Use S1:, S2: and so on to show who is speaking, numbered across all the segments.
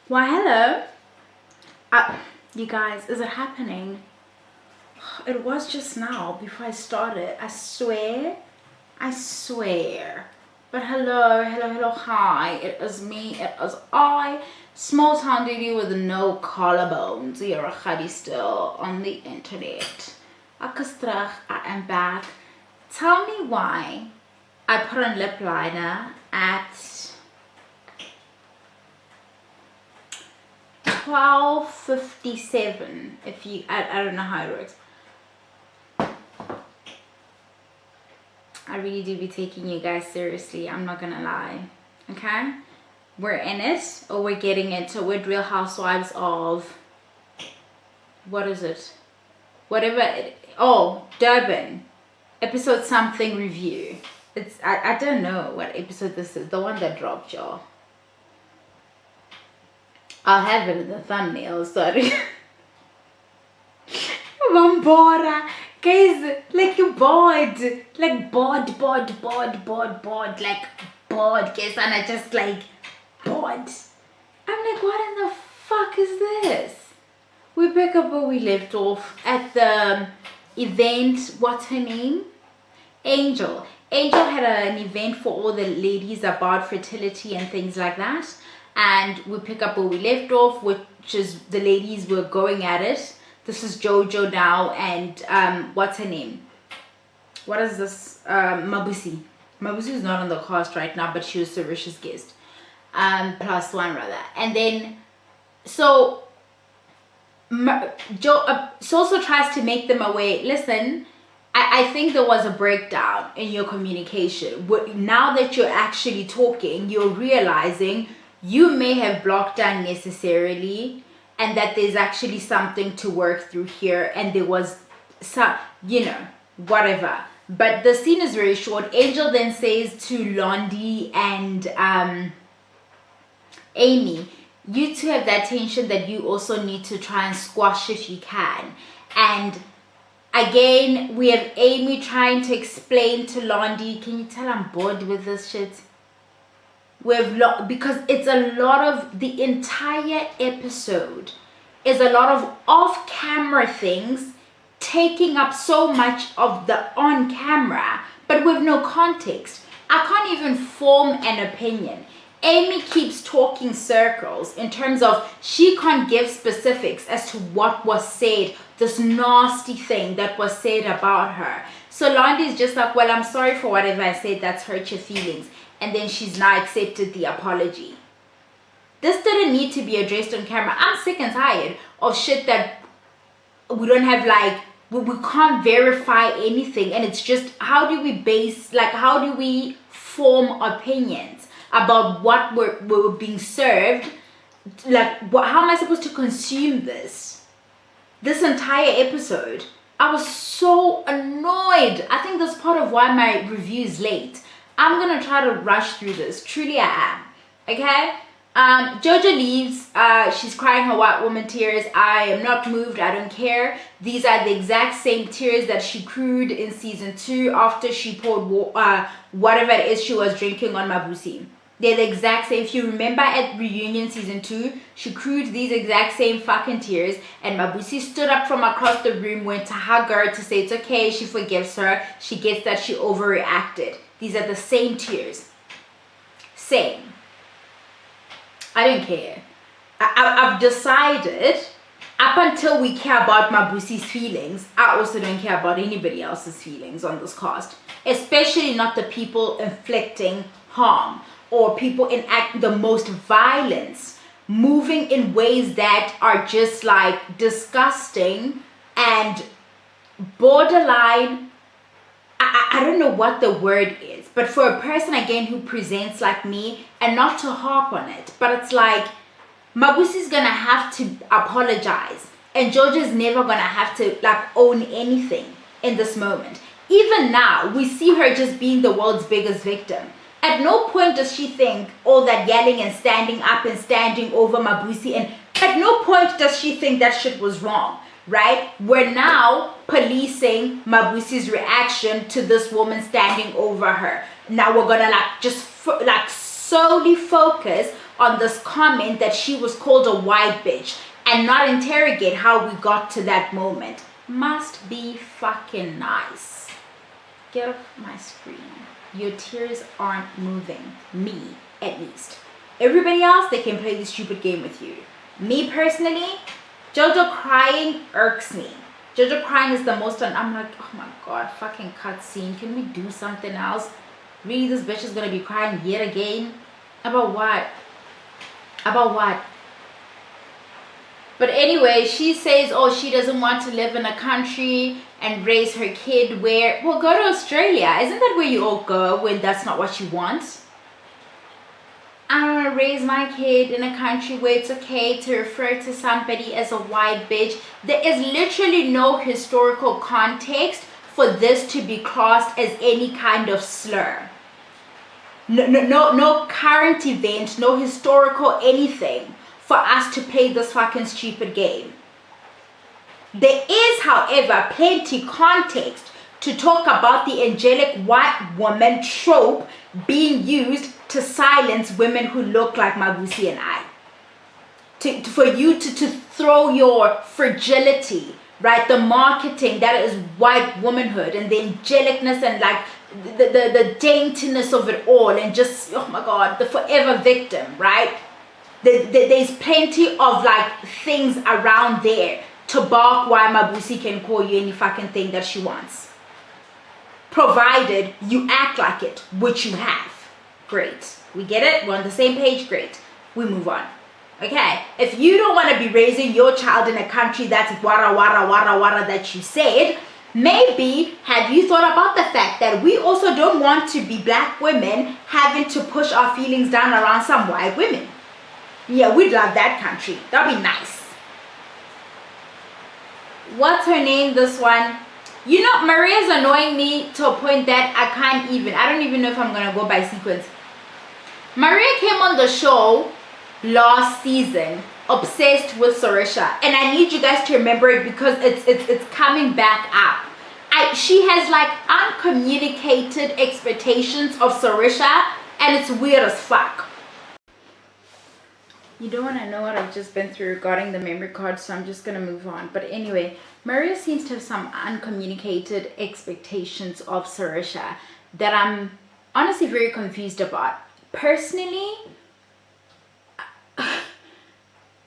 S1: Why, hello. You guys, is it happening? It was just now before I started. I swear. But hello, hi. It is me, it is I. Small town lady with no collarbones. You're a khadi still on the internet. Akastrach, I am back. Tell me why I put on lip liner at 12:57. If you, I don't know how it works. I really do be taking you guys seriously. I'm not gonna lie. Okay, we're in it, or we're getting into with Real Housewives of what is it? Whatever. Durban, episode something review. It's I don't know what episode this is. The one that dropped, y'all. I'll have it in the thumbnail, sorry. Vambora. Guys, like you bored. Like bored. Like bored. Guys, and I just like bored. I'm like, what in the fuck is this? We pick up where we left off at the event. What's her name? Angel. Angel had an event for all the ladies about fertility and things like that. And we pick up where we left off, which is the ladies were going at it. This is JoJo now, and what's her name? What is this? Mabusi. Mabusi is not on the cast right now, but she was Sarisha's guest. Plus one rather. And then, so Soso tries to make them aware. Listen, I think there was a breakdown in your communication. Now that you're actually talking, you're realizing you may have blocked unnecessarily, and that there's actually something to work through here, and there was some, whatever. But the scene is very short. Angel then says to Londi and Amy, you two have that tension that you also need to try and squash if you can. And again, we have Amy trying to explain to Londi, can you tell I'm bored with this shit? Because it's a lot of the entire episode is a lot of off-camera things taking up so much of the on-camera, but with no context. I can't even form an opinion. Amy keeps talking circles in terms of she can't give specifics as to what was said, this nasty thing that was said about her. So Londi's just like, well, I'm sorry for whatever I said that's hurt your feelings. And then she's now accepted the apology. This didn't need to be addressed on camera. I'm sick and tired of shit that we don't have, like, we can't verify anything. And it's just, how do we form opinions about what we're being served? Like, how am I supposed to consume this entire episode? I was so annoyed. I think that's part of why my review is late. I'm gonna try to rush through this. Truly I am. Okay? JoJo leaves. She's crying her white woman tears. I am not moved. I don't care. These are the exact same tears that she crewed in season 2 after she poured whatever it is she was drinking on Mabusi. They're the exact same. If you remember at reunion season 2, she crewed these exact same fucking tears, and Mabusi stood up from across the room, went to hug her to say it's okay, she forgives her, she gets that she overreacted. These are the same tears. Same. I don't care. I've decided, up until we care about Mabusi's feelings, I also don't care about anybody else's feelings on this cast. Especially not the people inflicting harm or people enact the most violence, moving in ways that are just like disgusting and borderline. I don't know what the word is, but for a person again who presents like me, and not to harp on it, but it's like Mabusi's gonna have to apologize, and JoJo's never gonna have to like own anything in this moment. Even now, we see her just being the world's biggest victim. At no point does she think all that yelling and standing up and standing over Mabusi, and at no point does she think that shit was wrong. Right? We're now policing Mabusi's reaction to this woman standing over her. Now we're gonna like just solely focus on this comment that she was called a white bitch and not interrogate how we got to that moment. Must be fucking nice. Get off my screen. Your tears aren't moving. Me, at least. Everybody else, they can play this stupid game with you. Me personally, JoJo crying irks me. JoJo crying is the most, I'm like, oh my god, fucking cutscene. Can we do something else? Really, this bitch is gonna be crying yet again? About what? About what? But anyway, she says, oh, she doesn't want to live in a country and raise her kid where, well, go to Australia. Isn't that where you all go when that's not what you want? I want to raise my kid in a country where it's okay to refer to somebody as a white bitch. There is literally no historical context for this to be classed as any kind of slur. No current event, no historical anything for us to play this fucking stupid game. There is, however, plenty context to talk about the angelic white woman trope being used to silence women who look like Mabusi and I. For you to throw your fragility, right? The marketing that is white womanhood and the angelicness and like the daintiness of it all and just, oh my God, the forever victim, right? There's plenty of like things around there to bark why Mabusi can call you any fucking thing that she wants. Provided you act like it, which you have. Great. We get it? We're on the same page? Great. We move on. Okay? If you don't want to be raising your child in a country that's wara that you said, maybe have you thought about the fact that we also don't want to be black women having to push our feelings down around some white women? Yeah, we'd love that country. That'd be nice. What's her name, this one? You know, Maria's annoying me to a point that I don't even know if I'm going to go by sequence. Maria came on the show last season, obsessed with Sarisha. And I need you guys to remember it because it's coming back up. She has like uncommunicated expectations of Sarisha and it's weird as fuck. You don't want to know what I've just been through regarding the memory card, so I'm just going to move on. But anyway, Maria seems to have some uncommunicated expectations of Sarisha that I'm honestly very confused about. Personally,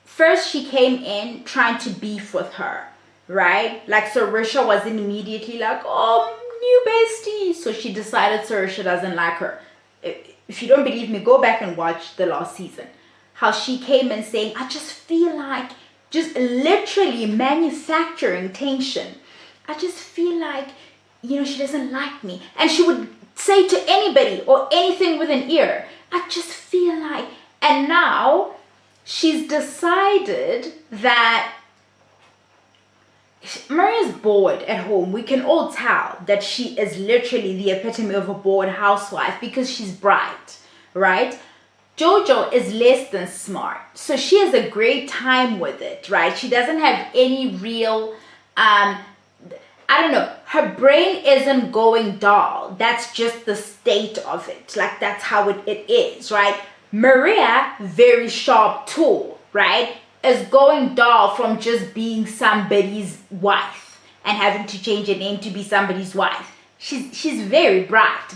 S1: first she came in trying to beef with her, right? Like Sarisha wasn't immediately like, oh, new bestie. So she decided Sarisha doesn't like her. If you don't believe me, go back and watch the last season. How she came in saying, I just feel like, just literally manufacturing tension. I just feel like, she doesn't like me. And she would say to anybody or anything with an ear, I just feel like, and now she's decided that Maria's bored at home. We can all tell that she is literally the epitome of a bored housewife because she's bright, right? JoJo is less than smart, so she has a great time with it, right? She doesn't have any real, her brain isn't going dull. That's just the state of it. Like, that's how it is, right? Maria, very sharp tool, right, is going dull from just being somebody's wife and having to change her name to be somebody's wife. She's very bright.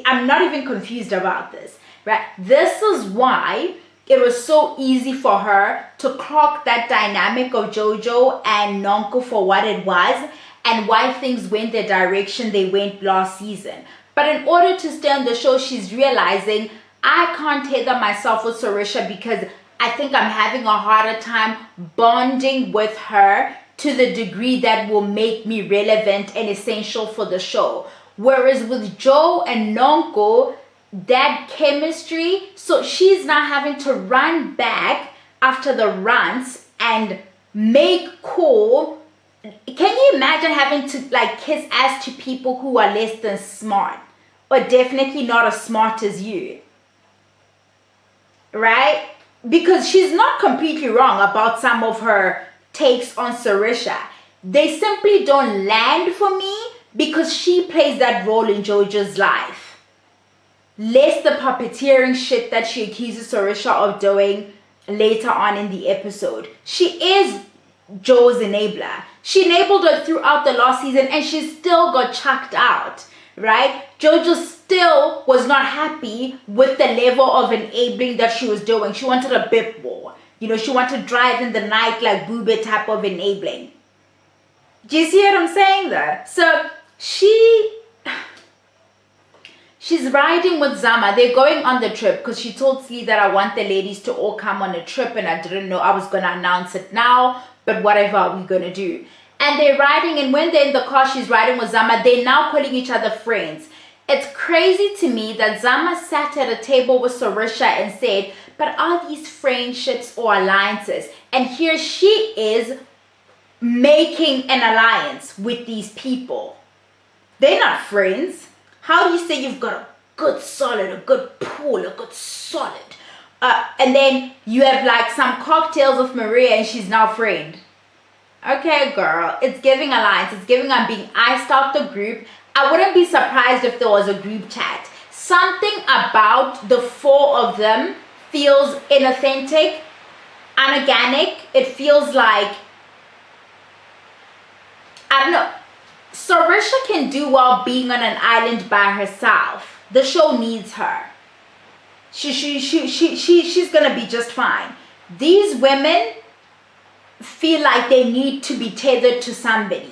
S1: I'm not even confused about this. Right? This is why it was so easy for her to clock that dynamic of JoJo and Nonko for what it was and why things went the direction they went last season. But in order to stay on the show, she's realizing I can't tether myself with Sarisha because I think I'm having a harder time bonding with her to the degree that will make me relevant and essential for the show. Whereas with Joe and Nonko, that chemistry, so she's now having to run back after the runs and make cool. Can you imagine having to like kiss ass to people who are less than smart or definitely not as smart as you, right? Because she's not completely wrong about some of her takes on Sarisha. They simply don't land for me because she plays that role in JoJo's life. less the puppeteering shit that she accuses Sarisha of doing later on in the episode. She is Joe's enabler. She enabled her throughout the last season and she still got chucked out, right? JoJo still was not happy with the level of enabling that she was doing. She wanted a bit more. You know, she wanted to drive in the night like Boobie type of enabling. Do you see what I'm saying there? So she's riding with Zama. They're going on the trip because she told Slee that I want the ladies to all come on a trip and I didn't know I was going to announce it now, but whatever are we going to do? And they're riding, and when they're in the car, she's riding with Zama. They're now calling each other friends. It's crazy to me that Zama sat at a table with Sarisha and said, but are these friendships or alliances? And here she is making an alliance with these people. They're not friends. How do you say you've got a good solid, a good pool, a good solid? And then you have like some cocktails with Maria and she's now friend. Okay, girl, it's giving alliance. It's giving I'm being iced out the group. I wouldn't be surprised if there was a group chat. Something about the four of them feels inauthentic, unorganic. It feels like, I don't know. Sarisha can do well being on an island by herself. The show needs her. She's gonna be just fine. These women feel like they need to be tethered to somebody,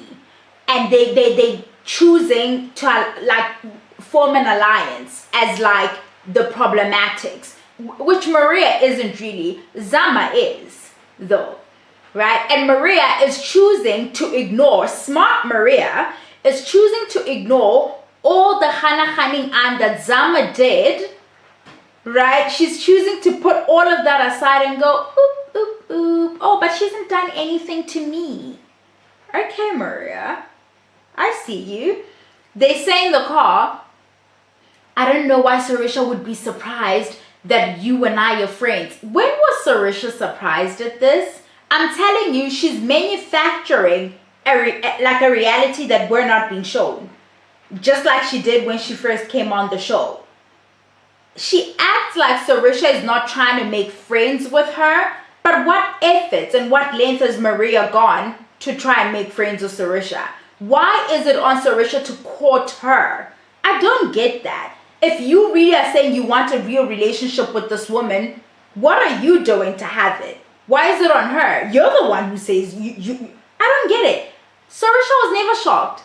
S1: and they choosing to like form an alliance as like the problematics, which Maria isn't really. Zama is though, right? And Maria is choosing to ignore, smart Maria is choosing to ignore all the Hana that Zama did, right? She's choosing to put all of that aside and go, oop, oop, oop. Oh, but she hasn't done anything to me. Okay, Maria, I see you. They say in the car, I don't know why Sarisha would be surprised that you and I are friends. When was Sarisha surprised at this? I'm telling you, she's manufacturing a reality that we're not being shown. Just like she did when she first came on the show. She acts like Sarisha is not trying to make friends with her, but what efforts and what length has Maria gone to try and make friends with Sarisha? Why is it on Sarisha to court her? I don't get that. If you really are saying you want a real relationship with this woman, what are you doing to have it? Why is it on her? You're the one who says you. I don't get it. Sarisha was never shocked.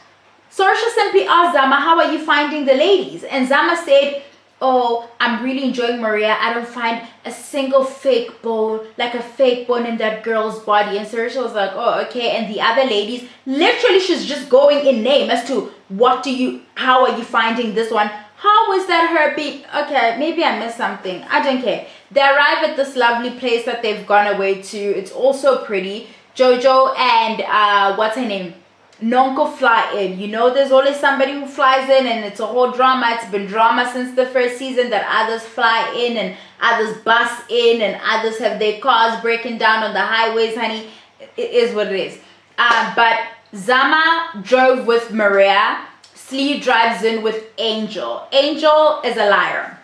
S1: Sarisha simply asked Zama, how are you finding the ladies? And Zama said, oh, I'm really enjoying Maria. I don't find a single fake bone, like a fake bone in that girl's body. And Sarisha was like, oh, okay. And the other ladies, literally she's just going in name as to how are you finding this one? How is that her being? Okay, maybe I missed something. I don't care. They arrive at this lovely place that they've gone away to. It's also pretty. JoJo and what's her name? Nonko fly in. You know, there's always somebody who flies in and it's a whole drama. It's been drama since the first season that others fly in and others bus in and others have their cars breaking down on the highways, honey. It is what it is. But Zama drove with Maria. Slee drives in with Angel. Angel is a liar.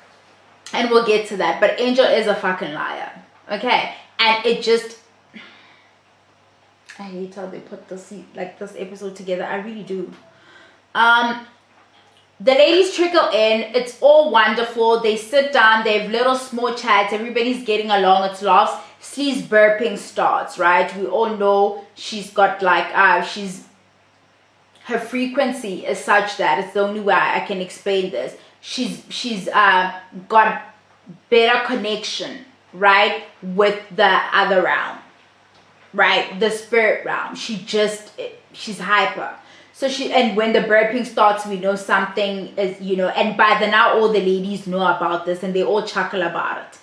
S1: And we'll get to that. But Angel is a fucking liar. Okay? And it just... I hate how they put this episode together. I really do. The ladies trickle in. It's all wonderful. They sit down. They have little small chats. Everybody's getting along. It's laughs. Slee's burping starts, right? We all know she's got like, her frequency is such that it's the only way I can explain this. She's got better connection, right, with the other realm. Right, the spirit realm. She's hyper. So and when the burping starts, we know something is, and by the now all the ladies know about this and they all chuckle about it.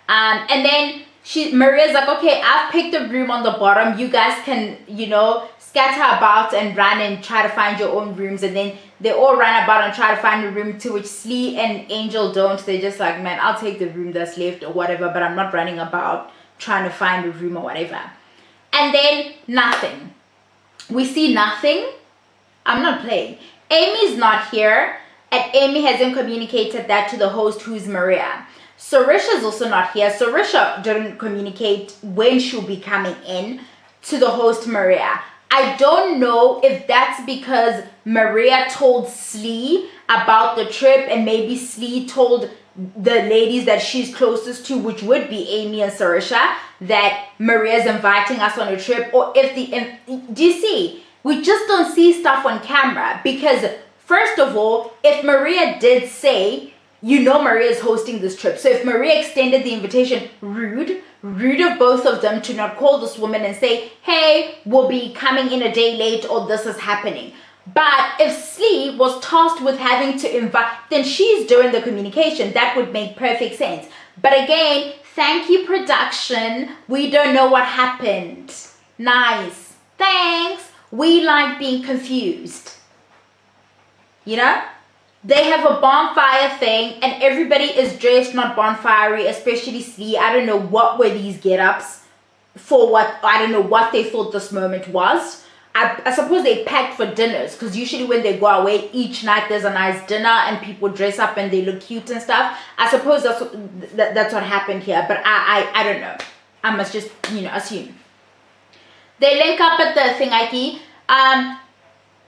S1: And then Maria's like, okay, I've picked a room on the bottom. You guys can, scatter about and run and try to find your own rooms. And then they all run about and try to find a room, to which Slee and Angel don't. They're just like, man, I'll take the room that's left or whatever, but I'm not running about trying to find a room or whatever. And then nothing. We see nothing. I'm not playing. Amy's not here. and Amy hasn't communicated that to the host, who's Maria. Sarisha's also not here. Sarisha didn't communicate when she'll be coming in to the host, Maria. I don't know if that's because Maria told Slee about the trip, and maybe Slee told the ladies that she's closest to, which would be Amy and Sarisha, that Maria's inviting us on a trip. Or if do you see? We just don't see stuff on camera, because first of all, if Maria did say, Maria is hosting this trip. So if Maria extended the invitation, rude of both of them to not call this woman and say, hey, we'll be coming in a day late, or this is happening. But if Slee was tasked with having to invite, then she's doing the communication. That would make perfect sense. But again, thank you, production. We don't know what happened. Nice. Thanks. We like being confused. They have a bonfire thing, and everybody is dressed not bonfire-y, especially Slee. I don't know what were these get-ups for. I don't know what they thought this moment was. I suppose they packed for dinners, because usually when they go away each night there's a nice dinner and people dress up and they look cute and stuff. I suppose that's what happened here, but I don't know. I must just assume. They link up at the thingy.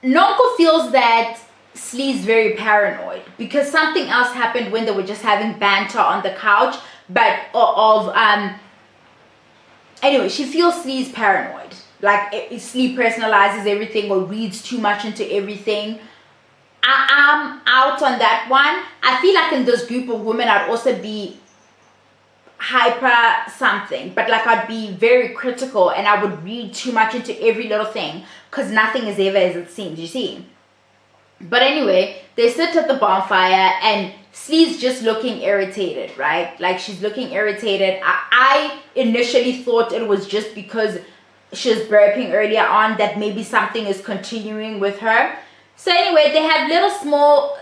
S1: Nonko feels that Slee's very paranoid because something else happened when they were just having banter on the couch, but anyway, she feels Slee's paranoid. Like Slee personalizes everything or reads too much into everything. I'm out on that one. I feel like in this group of women I'd also be hyper something, but like I'd be very critical and I would read too much into every little thing because nothing is ever as it seems, you see. But anyway, they sit at the bonfire and Slee's just looking irritated, right? Like she's looking irritated. I initially thought it was just because she was burping earlier on, that maybe something is continuing with her. So anyway, they have little small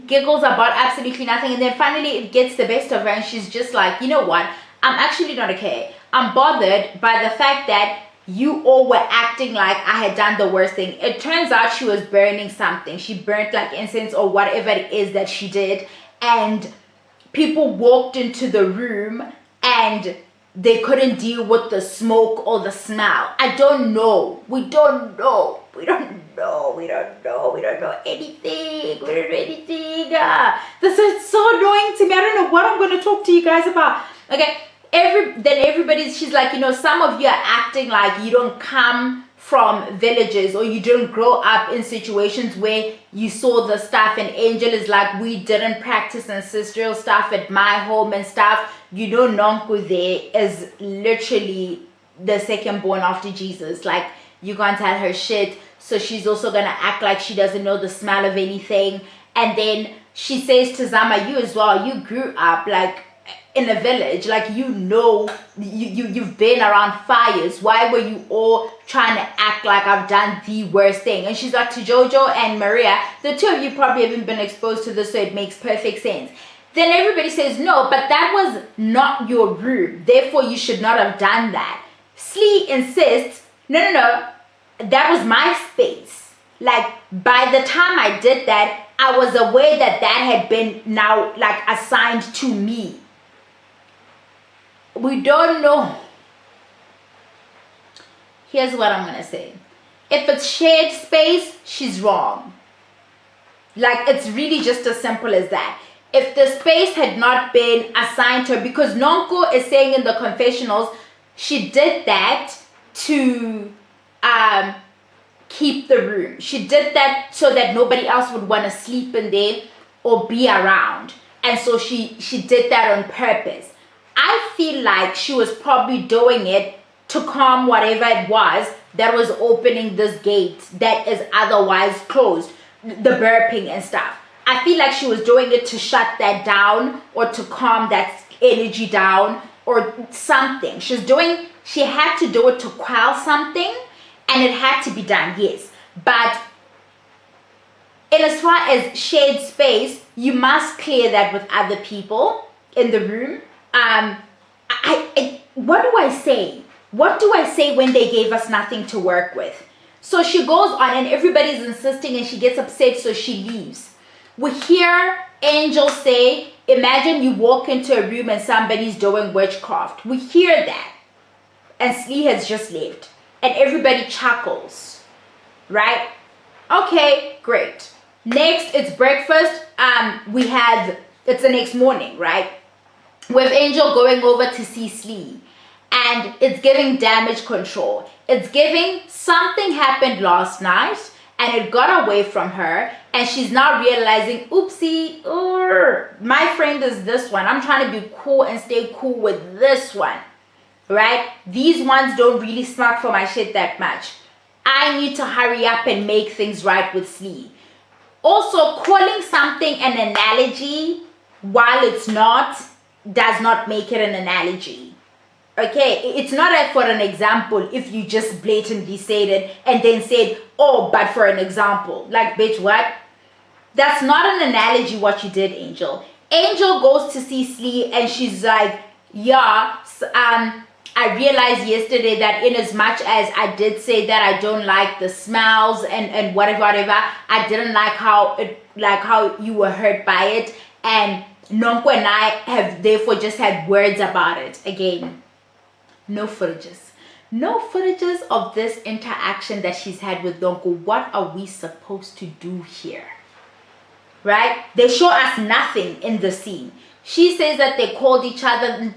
S1: giggles about absolutely nothing, and then finally it gets the best of her and she's just like, you know what, I'm actually not okay. I'm bothered by the fact that you all were acting like I had done the worst thing. It turns out she was burning something. She burnt like incense or whatever it is that she did, and people walked into the room and they couldn't deal with the smoke or the smell. I don't know. We don't know. We don't know anything. This is so annoying to me. I don't know what I'm going to talk to you guys about. Okay. She's like, some of you are acting like you don't come from villages or you didn't grow up in situations where you saw the stuff, and Angel is like, we didn't practice ancestral stuff at my home and stuff. Nonku there is literally the second born after Jesus. Like, you can't tell her shit, so she's also gonna act like she doesn't know the smell of anything. And then she says to Zama, you as well, you grew up like in a village, like you've been around fires. Why were you all trying to act like I've done the worst thing? And she's like, to JoJo and Maria, the two of you probably haven't been exposed to this, so it makes perfect sense. Then everybody says, no, but that was not your room, therefore you should not have done that. Slee insists, no, that was my space. Like, by the time I did that, I was aware that had been now like assigned to me. We don't know. Here's what I'm gonna say. If it's shared space, she's wrong. Like, it's really just as simple as that. If the space had not been assigned to her, because Nonko is saying in the confessionals, she did that to keep the room. She did that so that nobody else would want to sleep in there or be around. And so she did that on purpose. I feel like she was probably doing it to calm whatever it was that was opening this gate that is otherwise closed, the burping and stuff. I feel like she was doing it to shut that down or to calm that energy down or something. She had to do it to quell something, and it had to be done, yes. But in as far as shared space, you must clear that with other people in the room. What do I say? What do I say when they gave us nothing to work with? So she goes on and everybody's insisting and she gets upset, so she leaves. We hear Angel say, imagine you walk into a room and somebody's doing witchcraft. We hear that. And Slee has just left. And everybody chuckles. Right? Okay, great. Next, it's breakfast. It's the next morning, right? With Angel going over to see Slee. And it's giving damage control. It's giving something happened last night and it got away from her. And she's now realizing, oopsie, my friend is this one. I'm trying to be cool and stay cool with this one. Right? These ones don't really smart for my shit that much. I need to hurry up and make things right with Slee. Also, calling something an analogy while it's not does not make it an analogy. Okay, it's not for an example if you just blatantly said it and then said, oh, but for an example. Like, bitch, what? That's not an analogy what you did, Angel. Angel goes to see Slee and she's like, yeah, I realized yesterday that in as much as I did say that I don't like the smells and whatever, I didn't like how you were hurt by it. And Nonko and I have therefore just had words about it. Again, no footages. No footages of this interaction that she's had with Nonko. What are we supposed to do here? Right? They show us nothing in the scene. She says that they called each other.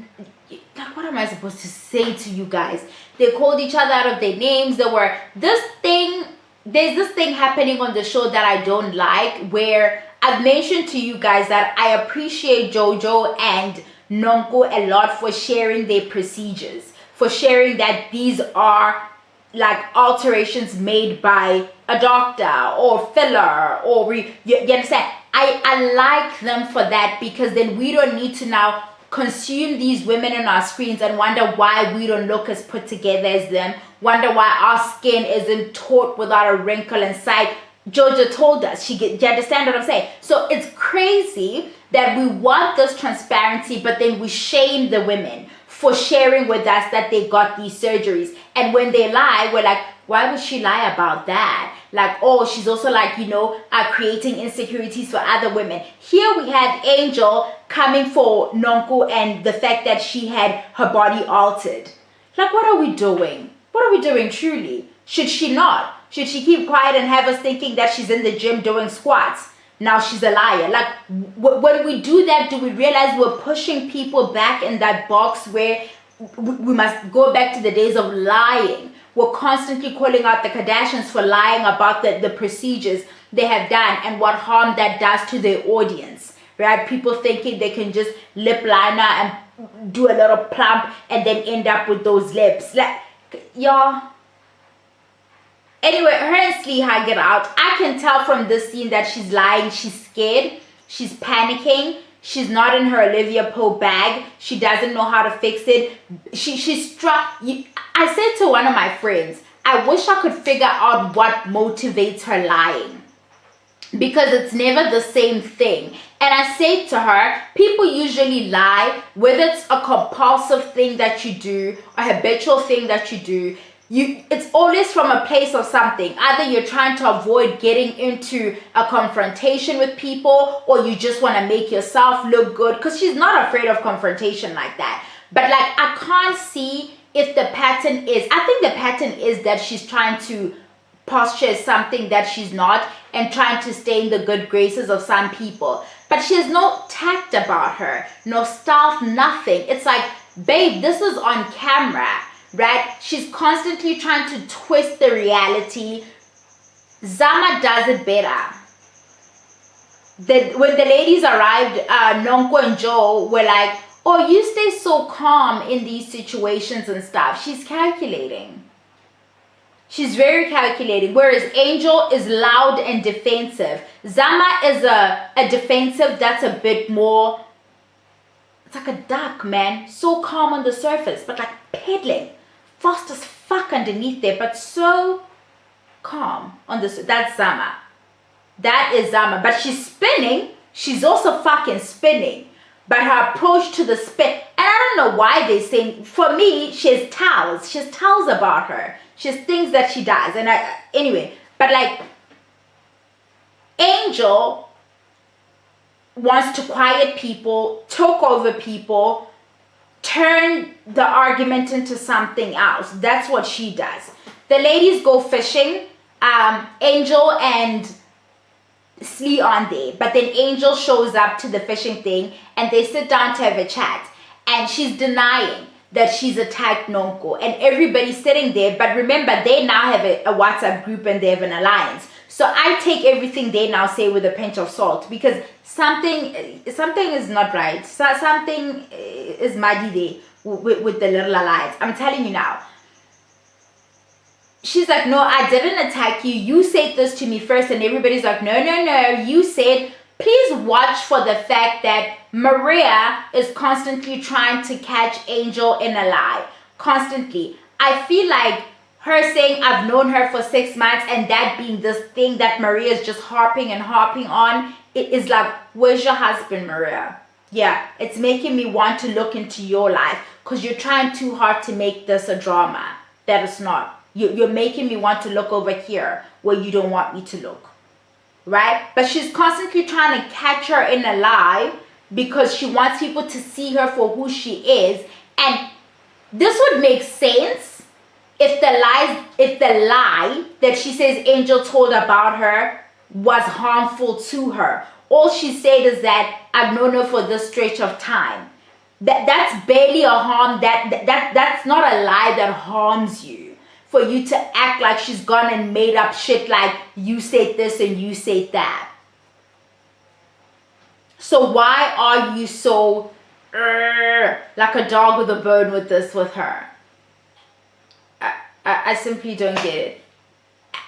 S1: Like, what am I supposed to say to you guys? They called each other out of their names. There's this thing happening on the show that I don't like, where I've mentioned to you guys that I appreciate JoJo and Nonko a lot for sharing their procedures, for sharing that these are like alterations made by a doctor or filler, or you understand? I like them for that, because then we don't need to now consume these women on our screens and wonder why we don't look as put together as them, wonder why our skin isn't taut without a wrinkle in sight. JoJo told us. Do you understand what I'm saying? So it's crazy that we want this transparency, but then we shame the women for sharing with us that they got these surgeries. And when they lie, we're like, why would she lie about that? Like, oh, she's also like, creating insecurities for other women. Here we have Angel coming for Nonko and the fact that she had her body altered. Like, what are we doing? What are we doing truly? Should she not? Should she keep quiet and have us thinking that she's in the gym doing squats? Now she's a liar. Like, when we do that, do we realize we're pushing people back in that box where we must go back to the days of lying? We're constantly calling out the Kardashians for lying about the procedures they have done and what harm that does to their audience, right? People thinking they can just lip liner and do a little plump and then end up with those lips. Like, y'all. Anyway, her and Slee hug it out. I can tell from this scene that she's lying. She's scared. She's panicking. She's not in her Olivia Pope bag. She doesn't know how to fix it. She's struck. I said to one of my friends, I wish I could figure out what motivates her lying, because it's never the same thing. And I said to her, people usually lie, whether it's a compulsive thing that you do, a habitual thing that you do. It's always from a place of something. Either you're trying to avoid getting into a confrontation with people, or you just want to make yourself look good, because she's not afraid of confrontation like that. But like, I can't see if the pattern is, I think the pattern is that she's trying to posture as something that she's not and trying to stay in the good graces of some people. But she has no tact about her, no stealth, nothing. It's like, babe, this is on camera. Right? She's constantly trying to twist the reality. Zama does it better. When the ladies arrived, Nonko and Joe were like, oh, you stay so calm in these situations and stuff. She's calculating. She's very calculating. Whereas Angel is loud and defensive. Zama is a defensive that's a bit more, it's like a duck, man. So calm on the surface, but like peddling. Fast as fuck underneath there, but so calm on this. That's Zama. That is Zama. But she's spinning. She's also fucking spinning. But her approach to the spin, and I don't know why they say, for me, she has tells. She has tells about her. She has things that she does. And anyway, but like, Angel wants to quiet people, talk over people, turn the argument into something else. That's what she does. The ladies go fishing. Angel and Slee on there, but then Angel shows up to the fishing thing and they sit down to have a chat, and she's denying that she's attacked Nonko, and everybody's sitting there. But remember, they now have a WhatsApp group and they have an alliance. So I take everything they now say with a pinch of salt, because something is not right. So something is muddy there with the little alliance. I'm telling you now. She's like, no, I didn't attack you. You said this to me first. And everybody's like, no. You said, please watch for the fact that Maria is constantly trying to catch Angel in a lie. Constantly. I feel like her saying, I've known her for 6 months, and that being this thing that Maria is just harping on, it is like, where's your husband, Maria? Yeah, it's making me want to look into your life, because you're trying too hard to make this a drama. That is not. You're making me want to look over here where you don't want me to look, right? But she's constantly trying to catch her in a lie because she wants people to see her for who she is. And this would make sense if the lie that she says Angel told about her was harmful to her. All she said is that I've known her for this stretch of time. That's barely a harm. That's not a lie that harms you. For you to act like she's gone and made up shit like you said this and you said that. So why are you so like a dog with a bone with her? I simply don't get it.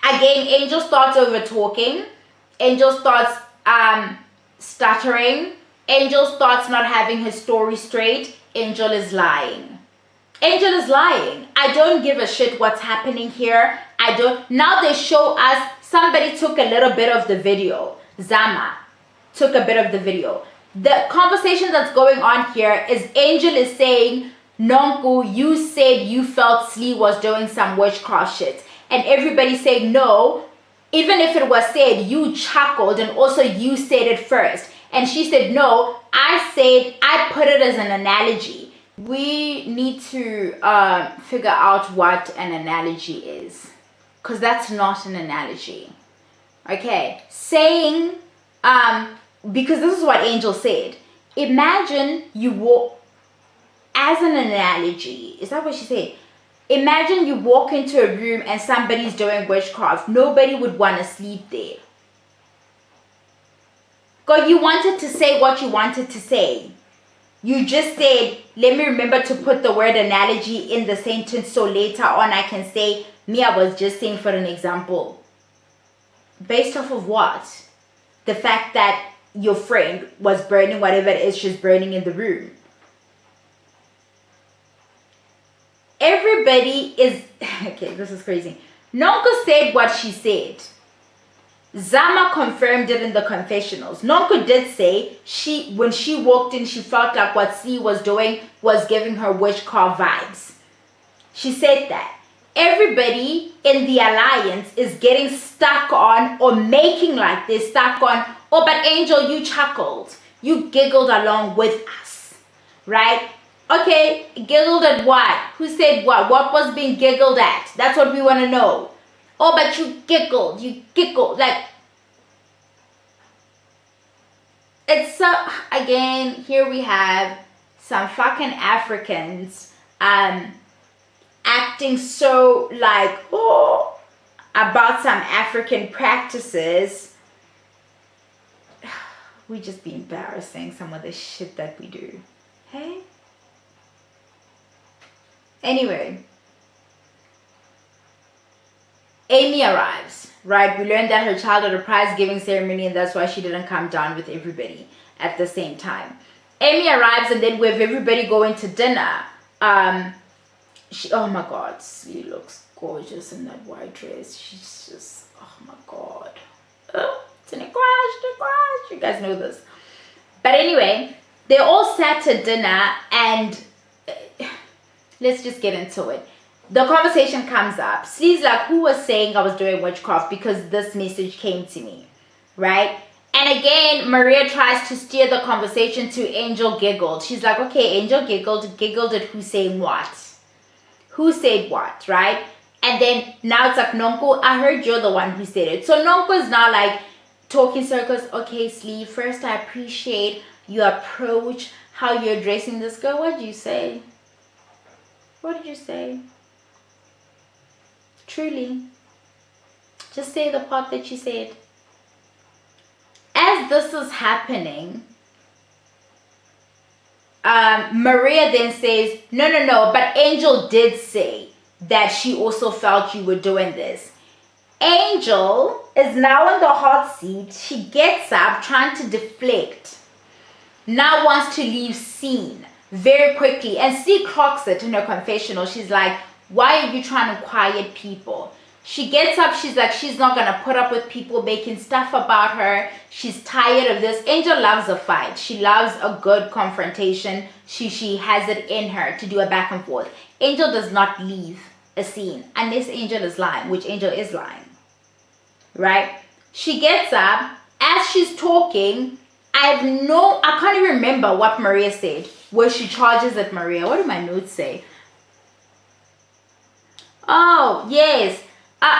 S1: Again, Angel starts over talking. Angel starts stuttering. Angel starts not having his story straight. Angel is lying. Angel is lying. I don't give a shit what's happening here. Now they show us, somebody took a little bit of the video. Zama took a bit of the video. The conversation that's going on here is Angel is saying, Nonku, you said you felt Slee was doing some witchcraft shit. And everybody saying no. Even if it was said, you chuckled and also you said it first. And she said, no, I put it as an analogy. We need to figure out what an analogy is, because that's not an analogy. Okay, saying because this is what Angel said. Imagine you walk, as an analogy, is that what she said? Imagine you walk into a room and somebody's doing witchcraft. Nobody would want to sleep there. God, you wanted to say what you wanted to say. You just said, let me remember to put the word analogy in the sentence so later on I can say, me, I was just saying for an example. Based off of what? The fact that your friend was burning whatever it is she's burning in the room. Everybody is... Okay, this is crazy. Nonko said what she said. Zama confirmed it in the confessionals. Nonko did say when she walked in, she felt like what Slee was doing was giving her witchcraft vibes. She said that. Everybody in the alliance is getting stuck on or making like they're stuck on, oh, but Angel, you chuckled. You giggled along with us, right? Okay, giggled at what? Who said what? What was being giggled at? That's what we want to know. Oh, but you giggled. Like, it's so, again, here we have some fucking Africans acting so like, oh, about some African practices. We just be embarrassing some of the shit that we do. Hey? Anyway. Amy arrives, right? We learned that her child had a prize-giving ceremony and that's why she didn't come down with everybody at the same time. Amy arrives and then we have everybody going to dinner. Oh my God, she looks gorgeous in that white dress. She's just, oh my God. It's in a crash. You guys know this. But anyway, they all sat at dinner and let's just get into it. The conversation comes up. Slee's like, who was saying I was doing witchcraft because this message came to me, right? And again, Maria tries to steer the conversation to Angel giggled. She's like, okay, Angel giggled at who's saying what? Who said what, right? And then now it's like, Nonko, I heard you're the one who said it. So Nonko is now like talking circles. Okay, Sleeve, first I appreciate your approach, how you're addressing this girl. What did you say? What did you say? Truly. Just say the part that you said. As this is happening, Maria then says, no, but Angel did say that she also felt you were doing this. Angel is now in the hot seat. She gets up trying to deflect. Now wants to leave scene very quickly. And C clocks it in her confessional. She's like, why are you trying to quiet people? She gets up. She's like, she's not going to put up with people making stuff about her. She's tired of this. Angel loves a fight. She loves a good confrontation. She has it in her to do a back and forth. Angel does not leave a scene unless Angel is lying, which Angel is lying. Right? She gets up. As she's talking, I can't even remember what Maria said. Where she charges at Maria. What do my notes say? Oh, yes.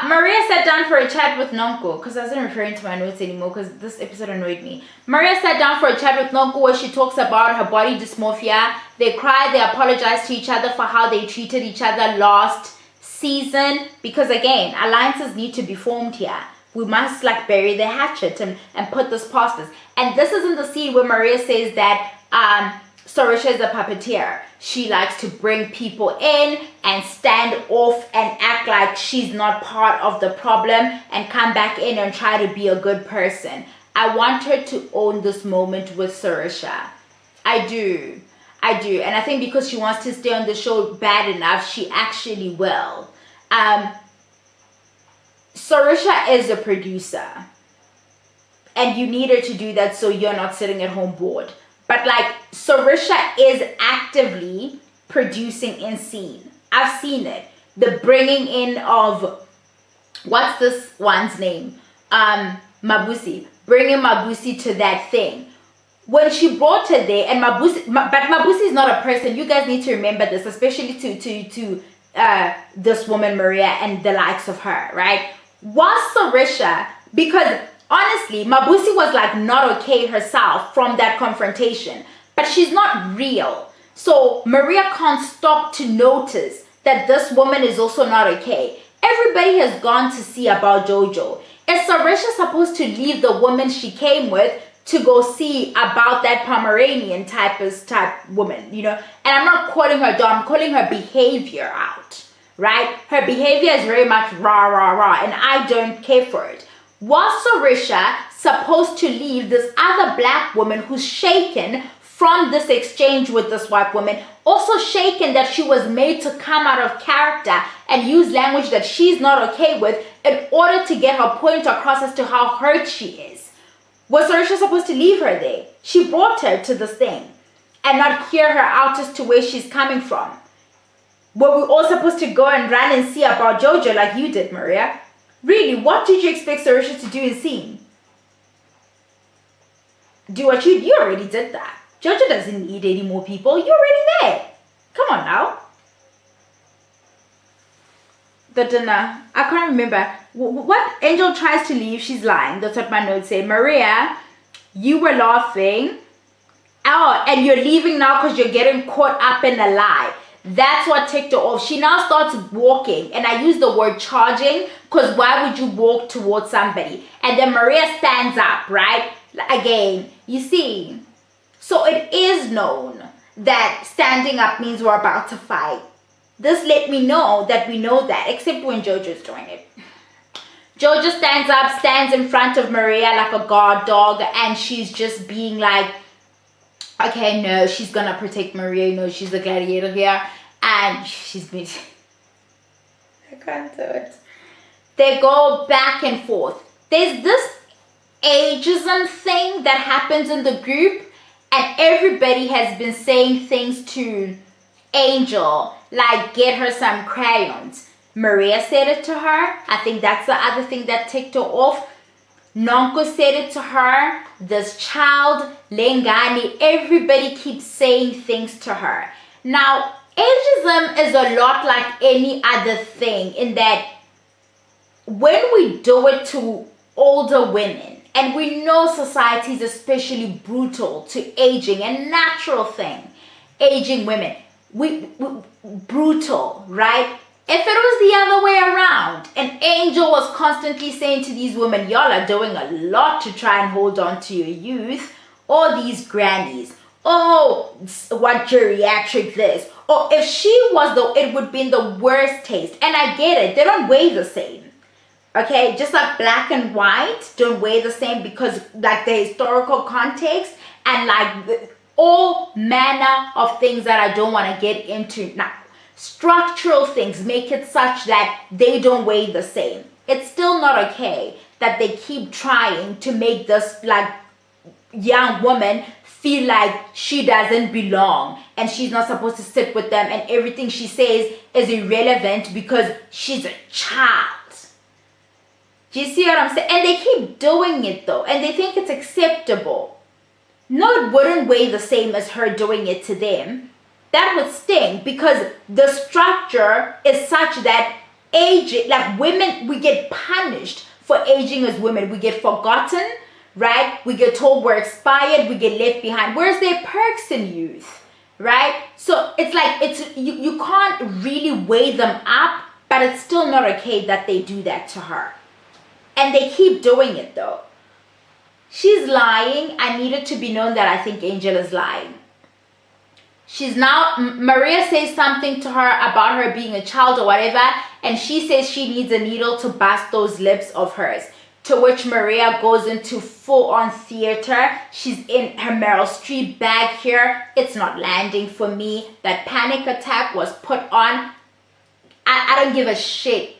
S1: Maria sat down for a chat with Nonko, because I wasn't referring to my notes anymore because this episode annoyed me. Maria sat down for a chat with Nonko where she talks about her body dysmorphia. They cried, they apologized to each other for how they treated each other last season. Because again, alliances need to be formed here. We must like bury the hatchet and put this past us. And this is in the scene where Maria says that Saoirse is a puppeteer. She likes to bring people in and stand off and act like she's not part of the problem and come back in and try to be a good person. I want her to own this moment with Saoirse. I do. And I think because she wants to stay on the show bad enough, she actually will. Saoirse is a producer. And you need her to do that so you're not sitting at home bored. But like Saoirse is actively producing in scene. I've seen it. The bringing in of, what's this one's name? Mabusi. Bringing Mabusi to that thing. When she brought her there, and but Mabusi is not a person. You guys need to remember this, especially to this woman Maria and the likes of her, right? Was Saoirse, because honestly, Mabusi was like not okay herself from that confrontation, but she's not real. So Maria can't stop to notice that this woman is also not okay. Everybody has gone to see about JoJo. Is Saoirse supposed to leave the woman she came with to go see about that Pomeranian type woman, you know? And I'm not calling her dumb, I'm calling her behavior out, right? Her behavior is very much rah, and I don't care for it. Was Saoirse supposed to leave this other black woman who's shaken from this exchange with this white woman, also shaken that she was made to come out of character and use language that she's not okay with in order to get her point across as to how hurt she is? Was Saoirse supposed to leave her there? She brought her to this thing and not hear her out as to where she's coming from. Were we all supposed to go and run and see about JoJo like you did, Maria? Really, what did you expect Saoirse to do in scene? Do what you already did that. JoJo doesn't need any more people. You're already there. Come on now. The dinner. I can't remember. What Angel tries to leave, she's lying. That's what my notes say. Maria, you were laughing. Oh, and you're leaving now because you're getting caught up in a lie. That's what ticked her off. She now starts walking, and I use the word charging because why would you walk towards somebody? And then Maria stands up, right? Again, you see. So it is known that standing up means we're about to fight. This let me know that we know that, except when JoJo's doing it. JoJo stands up, stands in front of Maria like a guard dog, and she's just being like, okay, no, she's gonna protect Maria, you know, she's a gladiator here, and she's been, I can't do it. They go back and forth. There's this ageism thing that happens in the group, and everybody has been saying things to Angel, like get her some crayons. Maria said it to her. I think that's the other thing that ticked her off. Nonko said it to her. This child, Lengani, everybody keeps saying things to her. Now, ageism is a lot like any other thing in that when we do it to older women, and we know society is especially brutal to aging, a natural thing, aging women, we brutal, right? If it was the other way around, and Angel was constantly saying to these women, y'all are doing a lot to try and hold on to your youth, or these grannies, oh, what geriatric this, or if she was it would be in the worst taste. And I get it, they don't weigh the same. Okay, just like black and white don't weigh the same because like the historical context and like all manner of things that I don't want to get into now. Structural things make it such that they don't weigh the same. It's still not okay that they keep trying to make this like young woman feel like she doesn't belong and she's not supposed to sit with them and everything she says is irrelevant because she's a child. Do you see what I'm saying? And they keep doing it though, and they think it's acceptable. No, it wouldn't weigh the same as her doing it to them. That would sting because the structure is such that aging, like women, we get punished for aging as women. We get forgotten, right? We get told we're expired, we get left behind. Where's their perks in youth, right? So it's like, you can't really weigh them up, but it's still not okay that they do that to her. And they keep doing it though. She's lying. I need it to be known that I think Angel is lying. She's now, Maria says something to her about her being a child or whatever, and she says she needs a needle to bust those lips of hers. To which Maria goes into full-on theater. She's in her Meryl Streep bag here. It's not landing for me. That panic attack was put on. I don't give a shit.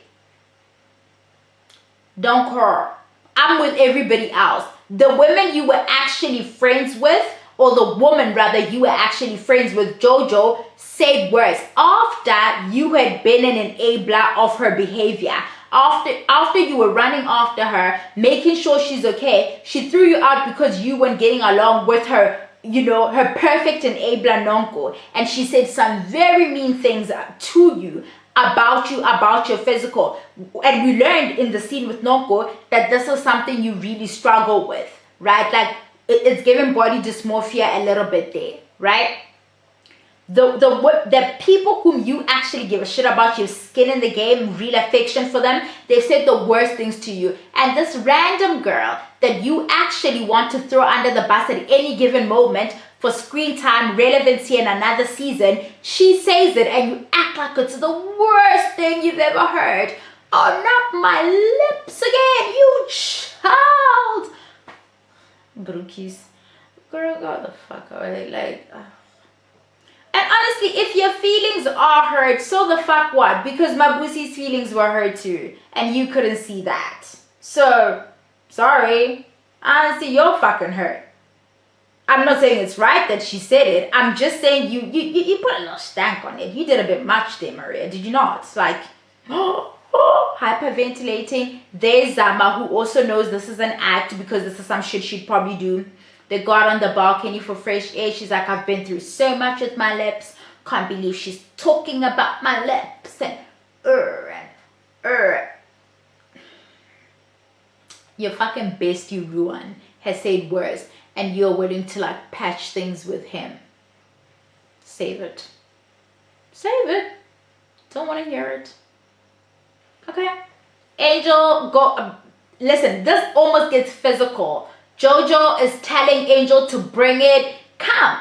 S1: Don't care. I'm with everybody else. The women you were actually friends with, or the woman rather you were actually friends with, JoJo, said worse. After you had been an enabler of her behavior, after you were running after her, making sure she's okay, she threw you out because you weren't getting along with her, you know, her perfect enabler Nonko. And she said some very mean things to you, about your physical. And we learned in the scene with Nonko that this is something you really struggle with, right? Like it's giving body dysmorphia a little bit there, right? The people whom you actually give a shit about, your skin in the game, real affection for them, they've said the worst things to you. And this random girl that you actually want to throw under the bus at any given moment for screen time, relevancy in another season, she says it and you act like it's the worst thing you've ever heard. Oh, not my lips again, you child. Brookies. Girl, go the fuck away. Like, and honestly, if your feelings are hurt, so the fuck what? Because Mabusi's feelings were hurt too. And you couldn't see that. So, sorry. Honestly, you're fucking hurt. I'm not saying it's right that she said it. I'm just saying you put a little stank on it. You did a bit much there, Maria. Did you not? It's like, hyperventilating. There's Zama, who also knows this is an act because this is some shit she'd probably do. They got on the balcony for fresh air. She's like, I've been through so much with my lips. Can't believe she's talking about my lips. And your fucking bestie Ruan has said worse. And you're willing to like patch things with him. Save it. Save it. Don't want to hear it. Okay. Angel, go. Listen, this almost gets physical. JoJo is telling Angel to bring it. Come,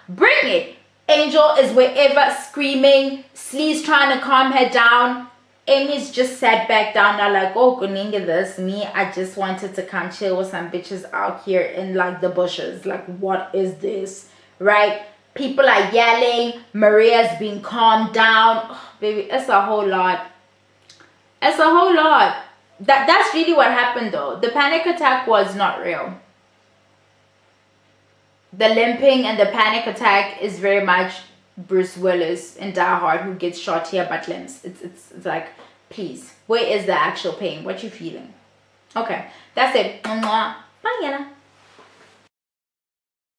S1: bring it. Angel is wherever screaming. Slee's trying to calm her down. Amy's just sat back down now like, oh, Kuninga, this me. I just wanted to come chill with some bitches out here in like the bushes. Like, what is this? Right? People are yelling. Maria's being calmed down. Oh, baby, it's a whole lot. It's a whole lot. That's really what happened though. The panic attack was not real. The limping and the panic attack is very much Bruce Willis in Die Hard who gets shot here but limps. It's like, please, where is the actual pain? What you feeling? Okay, that's it. Bye, Yana.